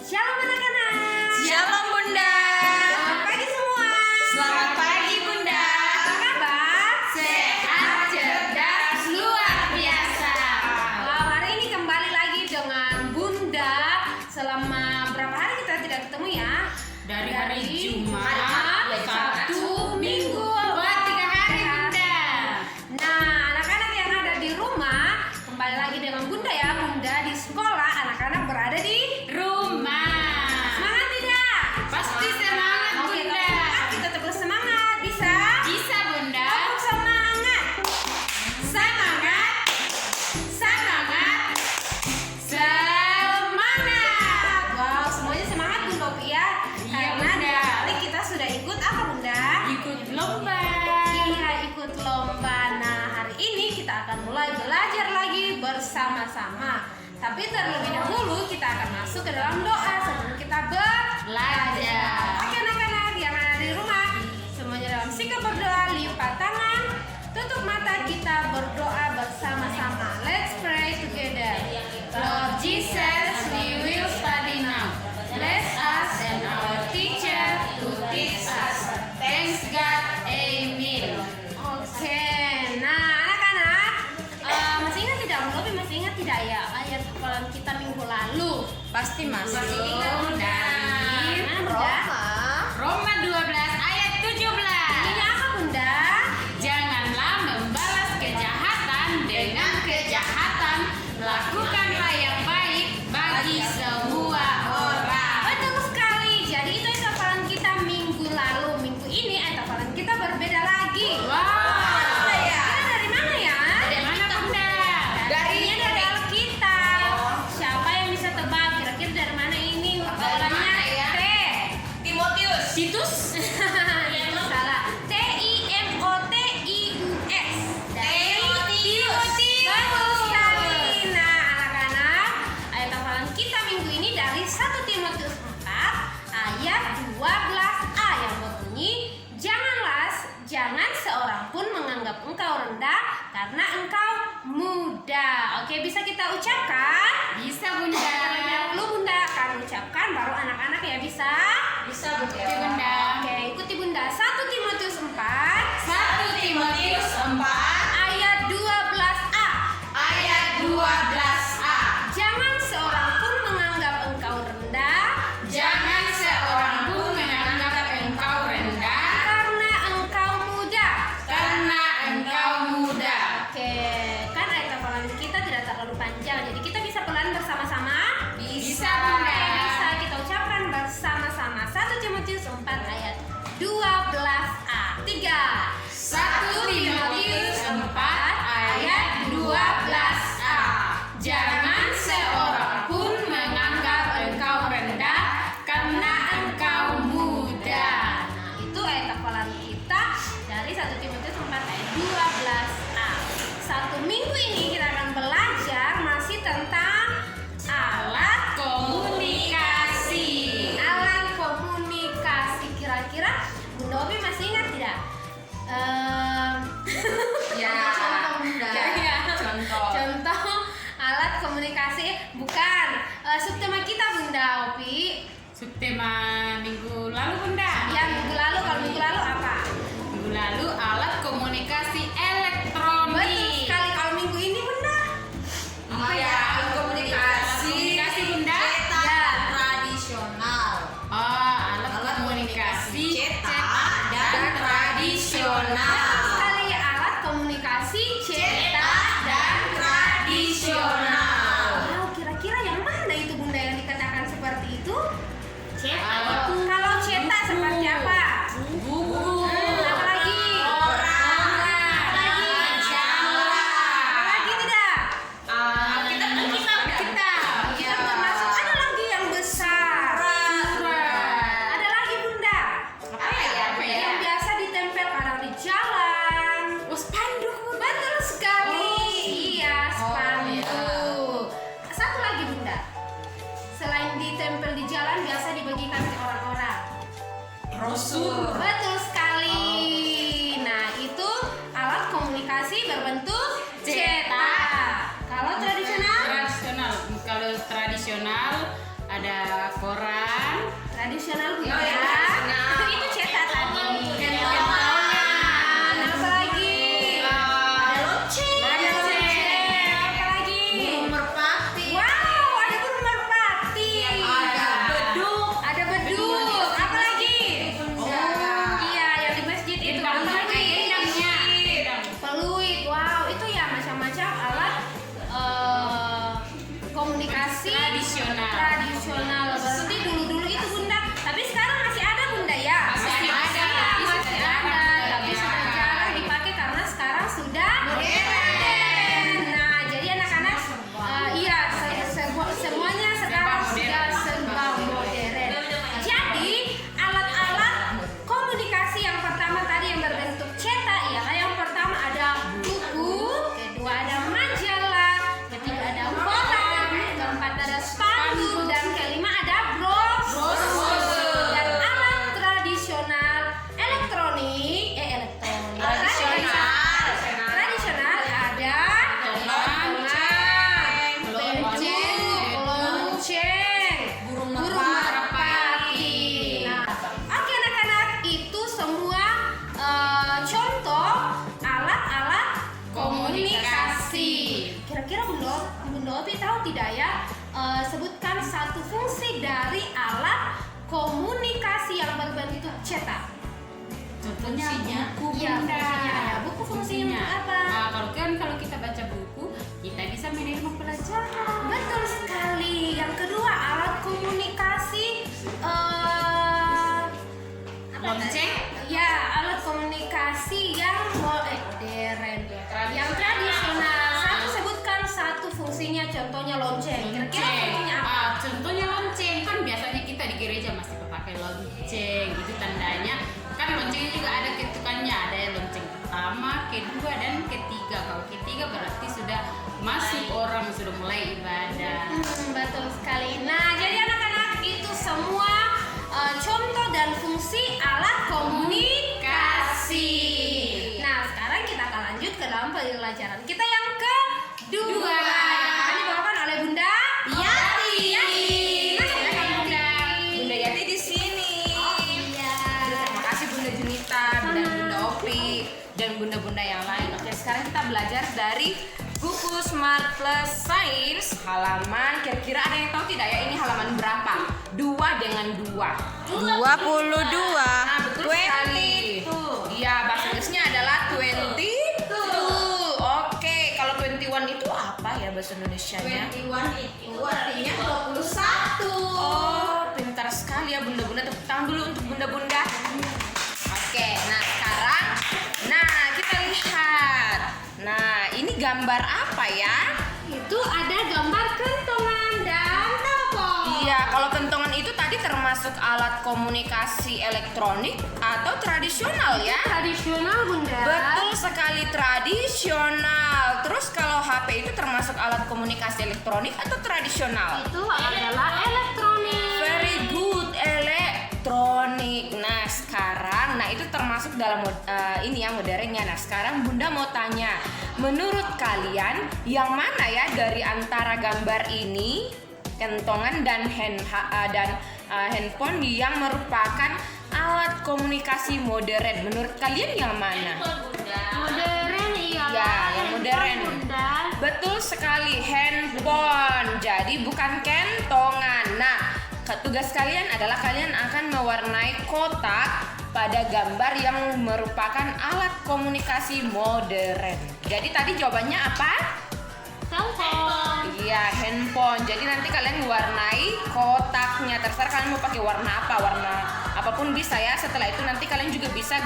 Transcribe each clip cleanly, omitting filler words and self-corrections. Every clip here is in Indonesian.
Shalom anak-anak. Shalom Bunda. Selamat pagi semua. Selamat pagi Bunda. Apa kabar? Sehat, cerdas, luar biasa. Wow, hari ini kembali lagi dengan Bunda. Selama berapa hari kita tidak ketemu ya? Dari hari Jumat, Sabtu, Minggu, buat 3 hari Bunda. Nah, anak-anak yang ada di rumah kembali lagi dengan Bunda ya. Bunda di sekolah, anak-anak berada di Rumah. semangat tidak? Pasti semangat Oke, Bunda. kalau kita terus semangat, bisa? Bisa Bunda. Tepuk semangat. Semangat. Semangat. Semangat. Wow, semuanya semangat Bunda Opi ya. Iya, Karena Bunda. dua kali kita sudah ikut apa Bunda? Ikut lomba. Iya, ikut lomba. Nah, hari ini kita akan mulai belajar lagi bersama-sama. Tapi terlebih dahulu kita akan masuk ke dalam doa sebelum kita belajar. Oke anak-anak yang ada di rumah, semuanya dalam sikap berdoa, lipat tangan, tutup mata, kita berdoa bersama-sama. Let's pray together. Lord Jesus, we will study now. Bless us and our teacher to teach us. Thanks God, Amen. Oke, nah anak-anak, masih ingat tidak? Mungkin masih ingat tidak ya ayat hafalan kita minggu lalu? Pasti masuk. Masih ingat Bunda? Dari Mana Bunda? Roma 12 ayat 17. Ini apa Bunda? Janganlah membalas kejahatan dengan kejahatan. Lakukanlah yang baik bagi semua orang. Betul sekali. Jadi itu ayat hafalan kita minggu lalu. Minggu ini ayat hafalan kita berbeda lagi. Wow. Kita dari mana ya? Dari mana Bunda? Darinya dari Alkitab. Siapa yang bisa tebak kira-kira dari mana ini hafalannya? ya? T. Timotius. Titus. Salah. Timotius. Timotius. Betul sekali. Nah, anak-anak, ayat hafalan kita minggu ini dari 1 Timotius 4 ayat 12a yang berbunyi, jangan seorang pun menganggap engkau rendah karena engkau muda. Oke, bisa kita ucapkan? Bisa Bunda. Terlebih dahulu Bunda akan ucapkan, baru anak-anak ya bisa? Bisa Bunda. Oke, ikuti Bunda. 1 Timotius 4 1 Timotius 4 ayat 12a. ayat 12a. Jangan seorang pun menganggap engkau rendah Jangan seorang pun menganggap engkau rendah karena engkau muda. karena engkau muda. Oke, kan ayat hafalan kita tidak terlalu panjang, jadi kita bisa pelan bersama-sama. Bisa Bunda. Oke, bisa kita ucapkan bersama-sama. 1 Timotius 4 ayat 12a. 1 Timotius 4 ayat 12a. Jangan seorang pun menganggap engkau rendah karena engkau muda. Nah, itu ayat hafalan kita dari 1 Timotius 4 ayat 12a. Satu minggu ini kita akan belajar masih tentang alat Komunikasi. Alat komunikasi. Kira-kira Bunda Opi masih ingat tidak? Ya. Contoh Bunda. Ya, contoh. Contoh alat komunikasi. Bukan. Subtema kita Bunda Opi. Subtema minggu lalu Bunda. Ya, minggu lalu. Kalau minggu lalu apa? Minggu lalu alat komunikasi Betul elektronik. sekali. Kalau minggu ini Bunda? Apa ya? Komunikasi Bunda. Ya. Tradisional. Oh, alat komunikasi cetak dan tradisional. Betul sekali, alat komunikasi cetak dan tradisional. Wow, kira-kira yang mana itu Bunda yang dikatakan seperti itu? Cetak. Kalau cetak seperti apa? Buku. Apa lagi? Koran. Apa lagi? Majalah. Apa lagi tidak? Alkitab. Kita termasuk ada lagi yang besar. Surat. Ada lagi Bunda. Apa ya? Yang biasa ditempel kadang di jalan. Oh, spanduk. Betul sekali. Iya, spanduk. iya. Satu lagi Bunda. Selain ditempel di jalan, biasa dibagikan ke orang-orang. Brosur. Betul sekali. Nah, itu alat komunikasi berbentuk cetak. Kalau tradisional? Tradisional. Kalau tradisional ada koran. tradisional Bunda Oh, ya. yang tradisional. Itu cetak tadi. Kentongan. Apa lagi? Ada lonceng. Ada lonceng. Apa lagi? Burung merpati. Wow, ada burung merpati. Ada beduk. Ada beduk. Apa lagi? Oh. Iya, yang di masjid itu. Gendang, Apa lagi? gendangnya. Peluit. Wow, itu ya macam-macam alat komunikasi tradisional. Berarti dulu-dulu itu Bunda. Tapi sekarang masih ada Bunda ya? Masih ada. Masih ada. Tapi sudah jarang dipakai karena sekarang sudah modern. Nah, jadi anak-anak iya semuanya sekarang sudah serba modern. Jadi alat-alat komunikasi yang pertama tadi yang berbentuk cetak ialah yang pertama ada buku, kedua ada majalah, ketiga ada koran, keempat ada spanduk, dan kelima ada brosur. Dan alat tradisional tradisional ada lonceng, lonceng, burung merpati. Nah, oke anak-anak, itu semua contoh alat-alat komunikasi. Kira-kira Bunda Opi tahu tidak ya? Sebutkan satu fungsi dari alat komunikasi yang berbentuk cetak. Contohnya buku, Iya, Bunda. fungsinya ada. Buku fungsinya untuk apa? Nah, kalau kita baca buku, kita bisa menerima pelajaran. Betul sekali. Yang kedua alat komunikasi Lonceng. ya, alat komunikasi yang modern, yang tradisional. Sebutkan satu fungsinya, contohnya lonceng. Kira-kira fungsinya apa? Contohnya lonceng, kan biasanya kita di gereja masih pakai lonceng. Itu tandanya kan loncengnya juga ada ketukannya, ada yang lonceng pertama, kedua, dan ketiga. Kalau ketiga berarti sudah masuk orang, sudah mulai ibadah. Betul sekali. Nah, jadi anak-anak itu semua contoh dan fungsi alat komunikasi. Nah, sekarang kita akan lanjut ke dalam pelajaran kita yang kedua. Yang akan dibawakan oleh Bunda Yati. Nah, silakan Bunda. Bunda Yati di sini. Iya. Terima kasih Bunda Junita, Bunda Opi, dan bunda-bunda yang lain. Oke, sekarang kita belajar dari buku Smart Plus Science halaman, kira-kira ada yang tahu tidak ya ini halaman berapa? 2 dengan 2. 22. Nah, betul sekali. Iya, bahasa Inggrisnya adalah 22. Oke, kalau 21 itu apa ya bahasa Indonesianya? 21 itu artinya 21. Oh, pintar sekali ya bunda-bunda. Tepuk tangan dulu untuk bunda-bunda. Oke, nah sekarang, kita lihat. Nah, ini gambar apa ya? Itu ada gambar kentongan dan telepon. Iya, kalau kentongan itu tadi termasuk alat komunikasi elektronik atau tradisional ya? Tradisional Bunda. Betul sekali, tradisional. Terus kalau HP itu termasuk alat komunikasi elektronik atau tradisional? Itu adalah elektronik. Very good, elektronik. Nah sekarang, itu termasuk dalam ini ya modernnya. Nah sekarang Bunda mau tanya, menurut kalian yang mana ya dari antara gambar ini, kentongan dan handphone yang merupakan alat komunikasi modern? Menurut kalian yang mana? Modern iya. Ya, yang modern. Bunda. Betul sekali, handphone. Jadi bukan kentongan. Nah, tugas kalian adalah kalian akan mewarnai kotak pada gambar yang merupakan alat komunikasi modern. Jadi tadi jawabannya apa? Telepon. Iya, handphone. Jadi nanti kalian warnai kotaknya. Terserah kalian mau pakai warna apa, warna apapun bisa ya. Setelah itu nanti kalian juga bisa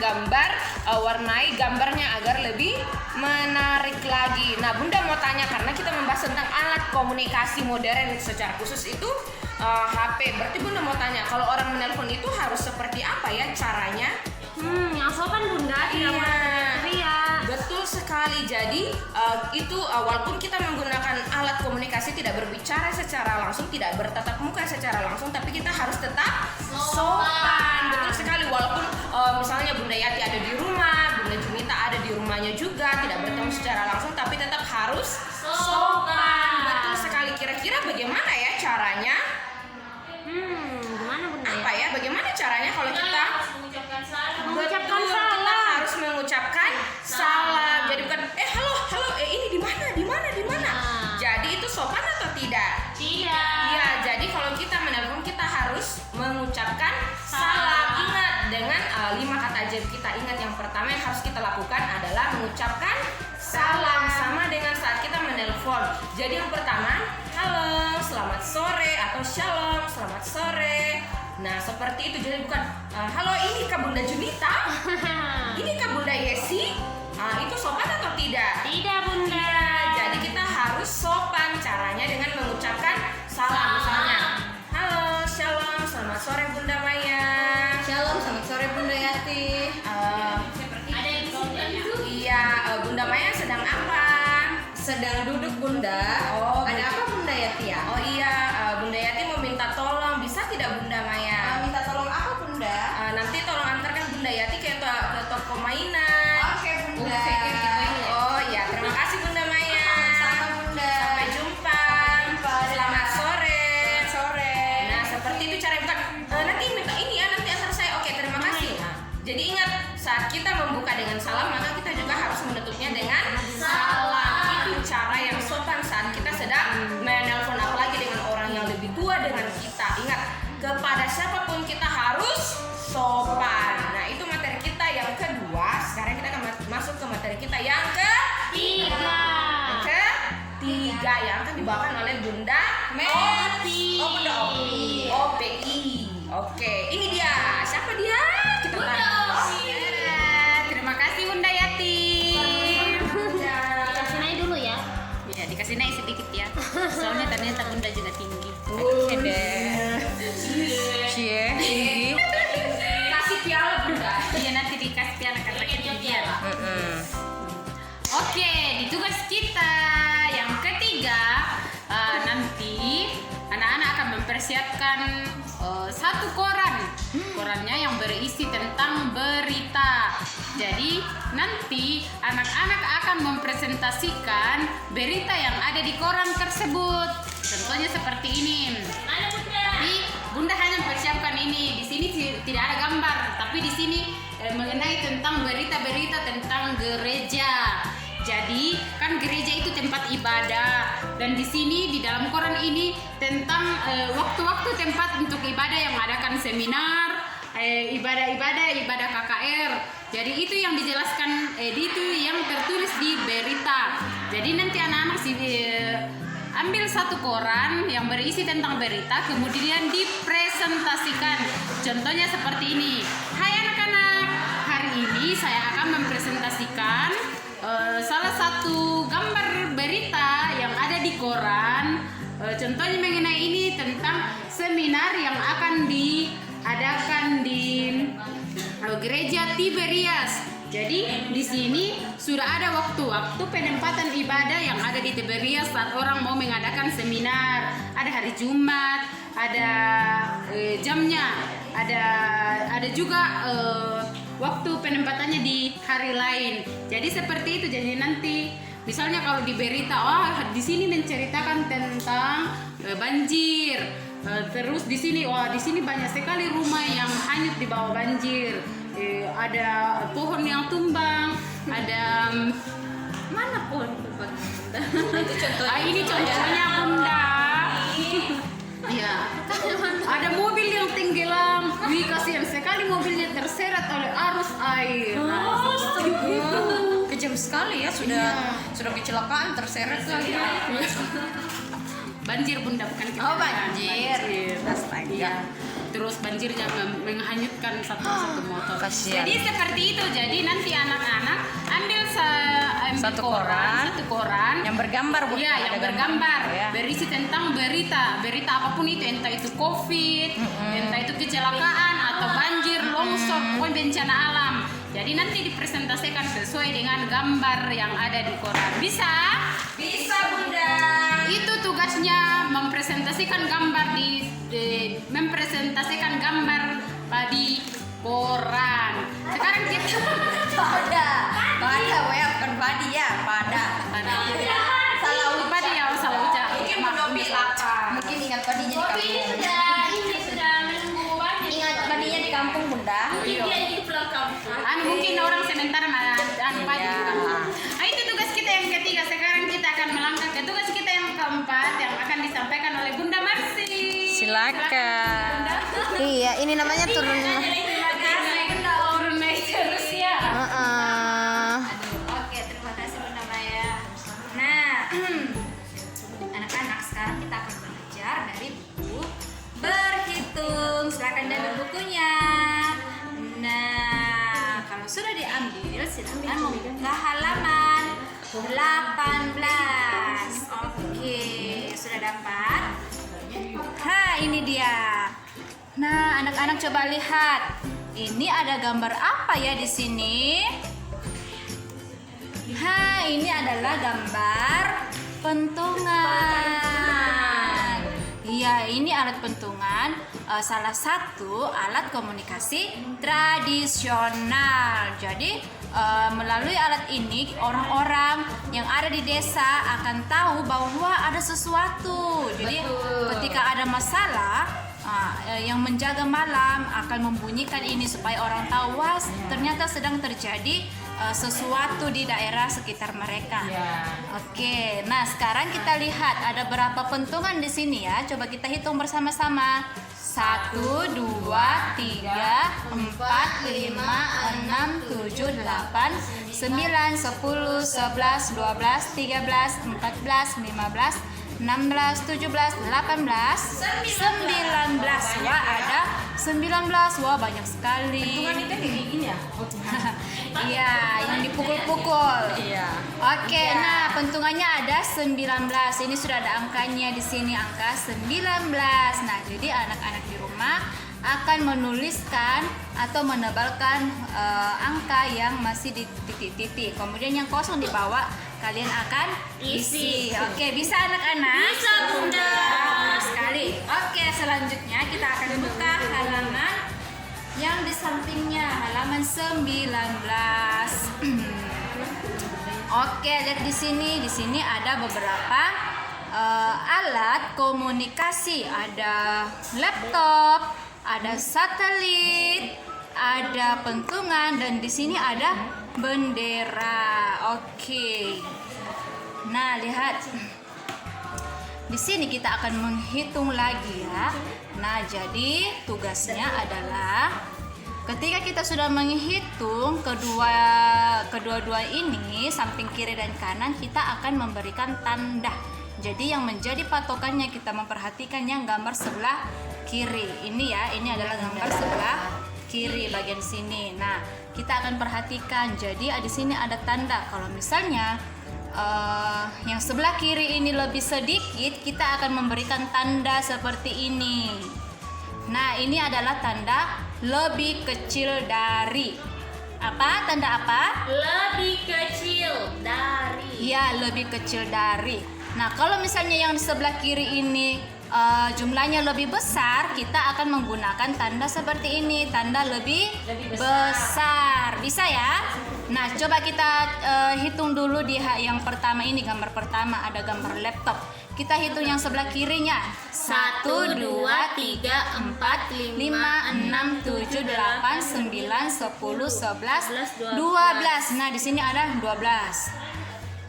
warnai gambarnya agar lebih menarik lagi. Nah, Bunda mau tanya karena kita membahas tentang alat komunikasi modern secara khusus itu HP. Berarti Bunda mau tanya, kalau orang menelpon itu harus seperti apa ya caranya? Yang sopan Bunda, tidak Iya. boleh teriak. Betul sekali. Jadi itu walaupun kita menggunakan alat komunikasi tidak berbicara secara langsung, tidak bertatap muka secara langsung, tapi kita harus tetap sopan. Betul sekali. Walaupun misalnya Bunda Yati ada di rumah, Bunda Junita ada di rumahnya juga, tidak bertemu secara langsung, tapi tetap harus sopan. Betul sekali. Kira-kira bagaimana ya caranya? Gimana Bunda? Apa ya? tidak? Tidak. Iya, jadi kalau kita menelpon kita harus mengucapkan salam. Ingat dengan 5 kata ajaib kita. Ingat yang pertama yang harus kita lakukan adalah mengucapkan salam sama dengan saat kita menelpon. Jadi yang pertama, halo, selamat sore atau shalom, selamat sore. Nah, seperti itu. Jadi bukan halo, ini Kak Bunda Junita. Ini Kak Bunda Yesi. Itu sopan atau tidak? Tidak, Bunda. Iya, jadi kita harus sopan. Caranya dengan mengucapkan salam. Misalnya, halo, shalom, selamat sore Bunda Maya. Shalom, selamat sore Bunda Yati. Ada yang sopan. Iya, Bunda Maya sedang apa? Sedang duduk Bunda. Oh, Ada apa Bunda Yati ya? Oh iya, Bunda Yati mau minta tolong. Bisa tidak Bunda Maya? Minta tolong apa Bunda? Nanti tolong antarkan Bunda Yati ke toko mainan. Oke Bunda. Oh iya, terima kasih Bunda Maya. Sama Bunda. Sampai jumpa. Selamat sore. Sore. Nah, seperti itu cara bukan. Nanti minta ini ya, nanti antar saya. Oke, terima kasih. Nah, jadi ingat saat kita membuka dengan salam, maka kita juga harus menutupnya dengan salam. Itu cara yang sopan saat kita sedang menelpon, apalagi dengan orang yang lebih tua dengan kita. Ingat, kepada siapapun kita harus sopan. Nah, itu materi kita yang kedua. Sekarang kita akan masuk ke materi kita yang Tiga. ketiga yang akan dibawakan oleh Bunda Opi. Oh, Bunda Opi. OPI. Oke, ini dia. Siapa dia? Kita tahu. Terima kasih Bunda Yati. Bunda. Dikasih naik dulu ya. Ya, dikasih naik sedikit ya. Soalnya ternyata Bunda juga tinggi. Oke Cie, tinggi. Kasih piala Bunda. Iya, nanti dikasih piala karena ketinggian. Oke, di tugas kita yang ketiga, nanti anak-anak akan mempersiapkan satu koran. Korannya yang berisi tentang berita. Jadi nanti anak-anak akan mempresentasikan berita yang ada di koran tersebut. Contohnya seperti ini. Tapi Bunda hanya mempersiapkan ini. Di sini tidak ada gambar, tapi di sini mengenai tentang berita-berita tentang gereja. Jadi kan gereja itu tempat ibadah, dan di sini di dalam koran ini tentang waktu-waktu tempat untuk ibadah yang mengadakan seminar, ibadah KKR. Jadi itu yang dijelaskan, itu yang tertulis di berita. Jadi nanti anak-anak ambil satu koran yang berisi tentang berita, kemudian dipresentasikan. Contohnya seperti ini. Hai anak-anak, hari ini saya akan mempresentasikan salah satu gambar berita yang ada di koran. Contohnya mengenai ini tentang seminar yang akan diadakan di gereja Tiberias. Jadi di sini sudah ada waktu-waktu penempatan ibadah yang ada di Tiberias saat orang mau mengadakan seminar. Ada hari Jumat, ada jamnya, ada juga waktu penempatannya di hari lain. Jadi seperti itu. Jadi nanti misalnya kalau di berita, di sini menceritakan tentang banjir. Terus di sini, di sini banyak sekali rumah yang hanyut di bawah banjir. Ada pohon yang tumbang, ada mana pohon tumbang? Ini contohnya Bunda. Ya, ada mobil yang tenggelam. Wih, kasihan sekali mobilnya terseret oleh arus air. Kejam sekali ya, sudah kecelakaan terseret lagi. Banjir Bunda, bukan kecelakaan. Oh, banjir. Astaga. Iya. Terus banjirnya menghanyutkan satu motor. Kasihan. Jadi seperti itu. Jadi nanti anak-anak ambil Satu koran yang bergambar Bu. Iya, yang Ada bergambar, ya. berisi tentang berita apapun itu, entah itu COVID, entah itu kecelakaan atau banjir, longsor, pokoknya bencana alam. Jadi nanti dipresentasikan sesuai dengan gambar yang ada di koran. Bisa? Bisa Bunda. Itu tugasnya, mempresentasikan gambar mempresentasikan gambar di koran. Sekarang kita Pada bukan padi ya, pada. salah ucap ya, salah ucap. Mungkin Bunda Opi lapar. Mungkin ingat padinya di kampung. Ini sudah menunggu banyak. Ingat padinya di kampung Bunda. Mungkin orang sementara pagi. Iya. Itu tugas kita yang ketiga. Sekarang kita akan melangkah ke tugas kita yang keempat yang akan disampaikan disampaikan oleh Bunda Mercy. Silakan. Bunda. Iya, ini namanya turun. Turun naik terus ya. Oke, terima kasih Bunda Maya. Nah, anak-anak sekarang kita akan belajar dari buku berhitung. Silakan diambil bukunya. Nah, kalau sudah diambil, silakan membuka halaman 18. Oke, sudah dapat? Ini dia. Nah, anak-anak coba lihat. Ini ada gambar apa ya di sini? Ini adalah gambar pentungan. Iya, ini alat pentungan, salah satu alat komunikasi tradisional. Jadi melalui alat ini orang-orang yang ada di desa akan tahu bahwa ada sesuatu. Jadi ketika ada masalah, yang menjaga malam akan membunyikan ini supaya orang tahu, wah ternyata sedang terjadi sesuatu di daerah sekitar mereka. Oke, nah sekarang kita lihat ada berapa pentungan di sini ya. Coba kita hitung bersama-sama. 1, 2, 3, 4, 5, 6, 7, 8, 9, 10, 11, 12, 13, 14, 15, 16, 17, 18, 19. Wah, ada 19. Wah, banyak sekali. Pentungan itu kayak gini ya? Iya, yang dipukul-pukul. Iya. Oke, nah pentungannya ada 19. Ini sudah ada angkanya di sini, angka 19. Nah, jadi anak-anak di rumah akan menuliskan atau menebalkan angka yang masih di titik-titik. Kemudian yang kosong di bawah kalian akan isi. Oke, bisa anak-anak? Bisa, Bunda. Bagus sekali. Oke, selanjutnya kita akan buka halaman yang di sampingnya, halaman 19. Oke, lihat di sini. Di sini ada beberapa alat komunikasi. Ada laptop, ada satelit, ada pentungan, dan di sini ada bendera. Oke. Nah, lihat. Di sini kita akan menghitung lagi ya. Nah, jadi tugasnya adalah ketika kita sudah menghitung kedua-dua ini, samping kiri dan kanan, kita akan memberikan tanda. Jadi yang menjadi patokannya kita memperhatikan yang gambar sebelah kiri. Ini ya, ini adalah gambar sebelah kiri bagian sini. Nah, kita akan perhatikan. Jadi di sini ada tanda. Kalau misalnya yang sebelah kiri ini lebih sedikit, kita akan memberikan tanda seperti ini. Nah, ini adalah tanda lebih kecil dari. Apa? Tanda apa? Lebih kecil dari. Ya, lebih kecil dari. Nah, kalau misalnya yang di sebelah kiri ini jumlahnya lebih besar, kita akan menggunakan tanda seperti ini, tanda lebih besar. Bisa ya? Nah, coba kita hitung dulu di yang pertama ini, gambar pertama ada gambar laptop. Kita hitung yang sebelah kirinya. 1, 2, 3, 4, 5, 6, 7, 8, 9, 10, 11, 12. Nah, di sini ada 12.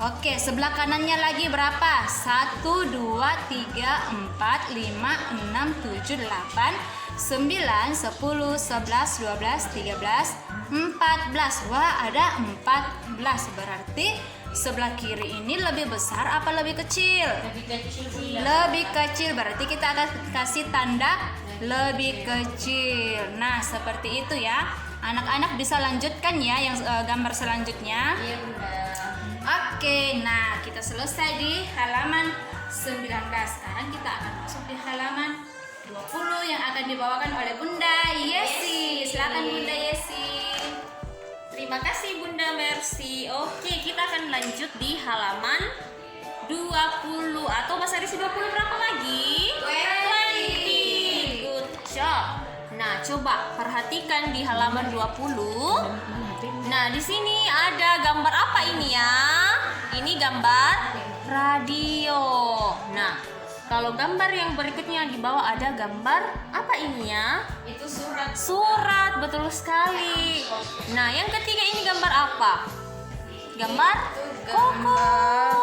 Oke, sebelah kanannya lagi berapa? 1, 2, 3, 4, 5, 6, 7, 8, 9, 10, 11, 12, 13, 14. Wah, ada 14. Berarti sebelah kiri ini lebih besar apa lebih kecil? Lebih kecil sih. Lebih kecil, berarti kita akan kasih tanda lebih kecil. Nah, seperti itu ya. Anak-anak bisa lanjutkan ya yang gambar selanjutnya. Iya, Bunda. Oke, nah kita selesai di halaman 19. Sekarang kita akan masuk di halaman 20 yang akan dibawakan oleh Bunda Yesi. Silakan Bunda Yesi. Terima kasih Bunda Mercy. Oke, kita akan lanjut di halaman 20 atau bahasa Inggris 20 berapa lagi? 20. Good job. Nah, coba perhatikan di halaman 20. Nah, di sini ada gambar apa ini ya? Ini gambar radio. Nah, kalau gambar yang berikutnya di bawah ada gambar apa ini ya? Itu surat. Surat, betul sekali. Nah, yang ketiga ini gambar apa? Gambar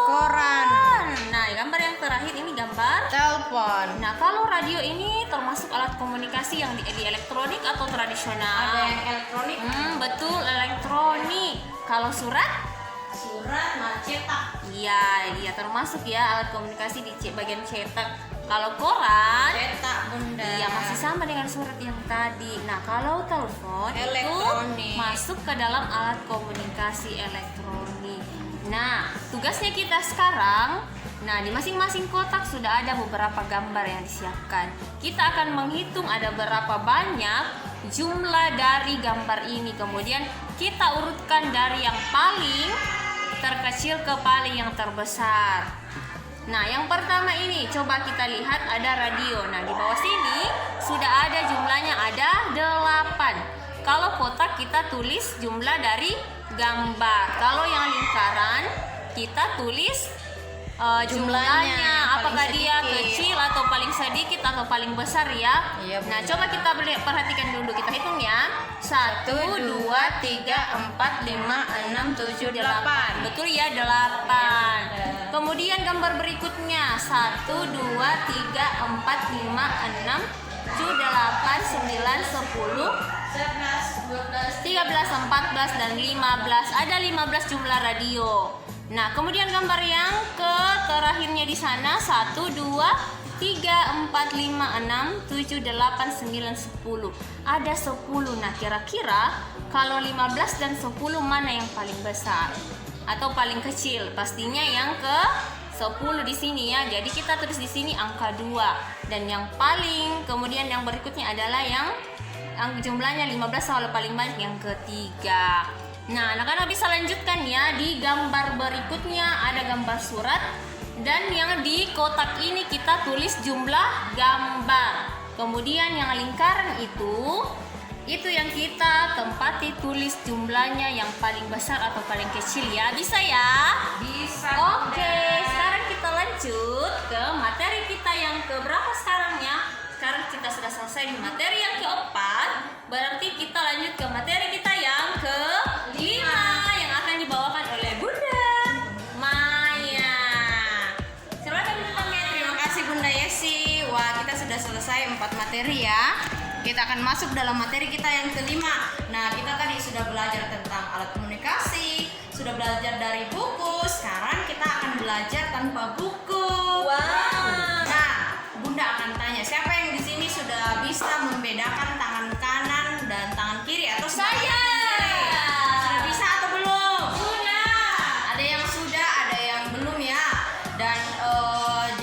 koran. Nah, gambar yang terakhir ini gambar gambar? Telepon. Nah, kalau radio ini termasuk alat komunikasi yang di elektronik atau tradisional? Ada yang elektronik. Betul, elektronik. Kalau surat? Surat, cetak. Iya, dia termasuk ya alat komunikasi di bagian cetak. Kalau koran? Cetak, Bunda. Iya, masih sama dengan surat yang tadi. Nah, kalau telepon Elektronik. itu masuk ke dalam alat komunikasi elektronik. Nah, tugasnya kita sekarang, nah di masing-masing kotak sudah ada beberapa gambar yang disiapkan. Kita akan menghitung ada berapa banyak jumlah dari gambar ini. Kemudian kita urutkan dari yang paling terkecil ke paling yang terbesar. Nah, yang pertama ini coba kita lihat ada radio. Nah, di bawah sini sudah ada jumlahnya, ada 8. Kalau kotak kita tulis jumlah dari gambar. Kalau yang lingkaran kita tulis jumlahnya. Apakah paling dia sedikit. kecil atau paling sedikit atau paling besar ya? Iya, Nah, Bunda. coba kita perhatikan dulu. Kita hitung ya. 1, 2, 3, 4, 5, 6, 7, 8. Betul ya, 8. Kemudian gambar berikutnya 1, 2, 3, 4, 5, 6, 7, 8, 9, 10, 13, 14, dan 15. Ada 15 jumlah radio. Nah, kemudian gambar yang ke terakhirnya di sana 1, 2, 3, 4, 5, 6, 7, 8, 9, 10. Ada 10. Nah, kira-kira kalau 15 dan 10 mana yang paling besar atau paling kecil? Pastinya yang ke 10 di sini ya. Jadi kita tulis di sini angka 2. Dan yang paling kemudian yang berikutnya adalah yang jumlahnya 15 kalau paling banyak yang ketiga. Nah, anak-anak bisa lanjutkan ya. Di gambar berikutnya ada gambar surat. Dan yang di kotak ini kita tulis jumlah gambar. Kemudian yang lingkaran itu yang kita tempati tulis jumlahnya yang paling besar atau paling kecil ya. Bisa ya? Bisa. Oke, sekarang kita lanjut ke materi kita yang keberapa sekarang ya? Sekarang kita sudah selesai di materi yang keempat. Berarti kita lanjut ke materi kita yang kelima yang akan dibawakan oleh Bunda Maya. Silakan Bunda Maya. Terima kasih Bunda Yesi. Wah, kita sudah selesai 4 materi ya. Kita akan masuk dalam materi kita yang kelima. Nah, kita tadi sudah belajar tentang alat komunikasi, sudah belajar dari buku. Sekarang kita akan belajar tanpa buku. Wow. Nah, Bunda akan tanya, siapa yang di sini sudah bisa membedakan tangan kanan dan tangan kiri atau Saya. sudah bisa atau belum? Sudah. Ada yang sudah, ada yang belum ya. Dan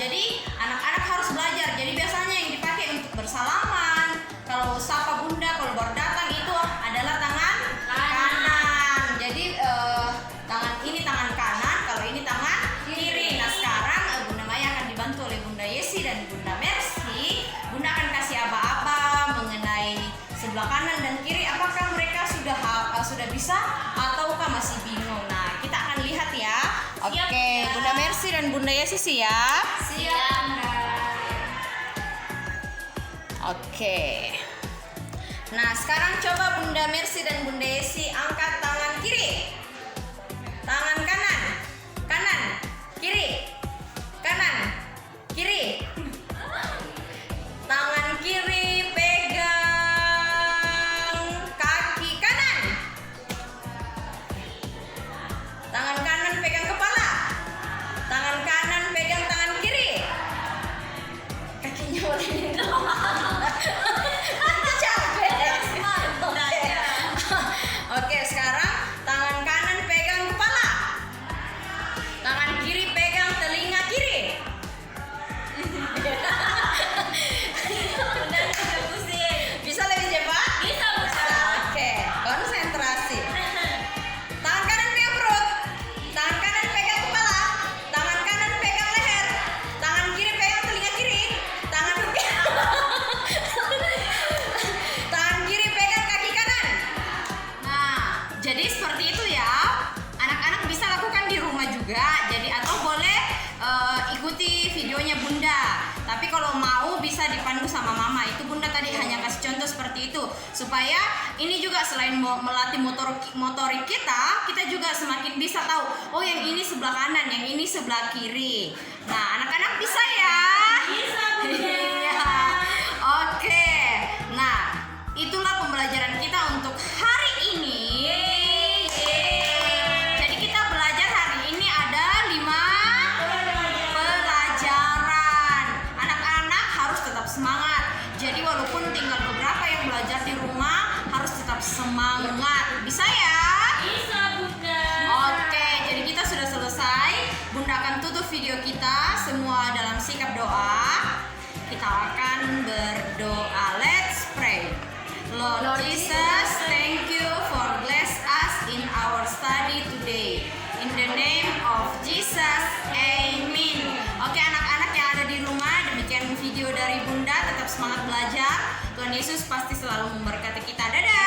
jadi anak-anak harus belajar. Jadi biasanya yang dipakai untuk bersalaman, kalau sapa Bunda, kalau baru datang itu adalah tangan kanan. Jadi tangan ini tangan kanan, kalau ini tangan kiri. Nah, sekarang Bunda Maya akan dibantu oleh Bunda Yesi dan Bunda Mercy. Bunda akan kasih aba-aba mengenai sebelah kanan dan kiri. Apakah mereka sudah bisa ataukah masih bingung? Nah, kita akan lihat ya. Oke, ya. Bunda Mercy dan Bunda Yesi siap? Siap. Oke. Nah, sekarang coba Bunda Mercy dan Bunda Yesi angkat tangan kiri. Tangan kanan. Kanan. Kiri. Kanan. Kiri. Tangan kiri pegang kaki kanan. Tangan kanan pegang kepala. Tangan kanan pegang tangan kiri. Kakinya boleh Oke, sekarang tangan kanan pegang kepala. Tangan kiri pegang telinga kiri. Bisa lebih cepat? Bisa, Bunda. Oke, konsentrasi. Tangan kanan pegang perut. Tangan kanan pegang kepala. Tangan kanan pegang leher. Tangan kiri pegang telinga kiri. Tangan kiri pegang kaki kanan. Nah, jadi seperti itu ya. Anak-anak bisa lakukan di rumah juga. Jadi atau boleh ikuti videonya Bunda. Tapi kalau mau bisa dipandu sama mama. Itu Bunda tadi hanya kasih contoh seperti itu supaya ini juga selain melatih motorik kita juga semakin bisa tahu. Oh, yang ini sebelah kanan, yang ini sebelah kiri. Nah, anak-anak bisa ya. semangat. Bisa ya? Bisa Bunda. Oke, jadi kita sudah selesai. Bunda akan tutup video kita semua dalam sikap doa. Kita akan berdoa. Let's pray. Lord Jesus, thank you for bless us in our study today. In the name of Jesus, amen. Oke, anak-anak yang ada di rumah, demikian video dari Bunda. Tetap semangat belajar. Tuhan Yesus pasti selalu memberkati kita. Dadah.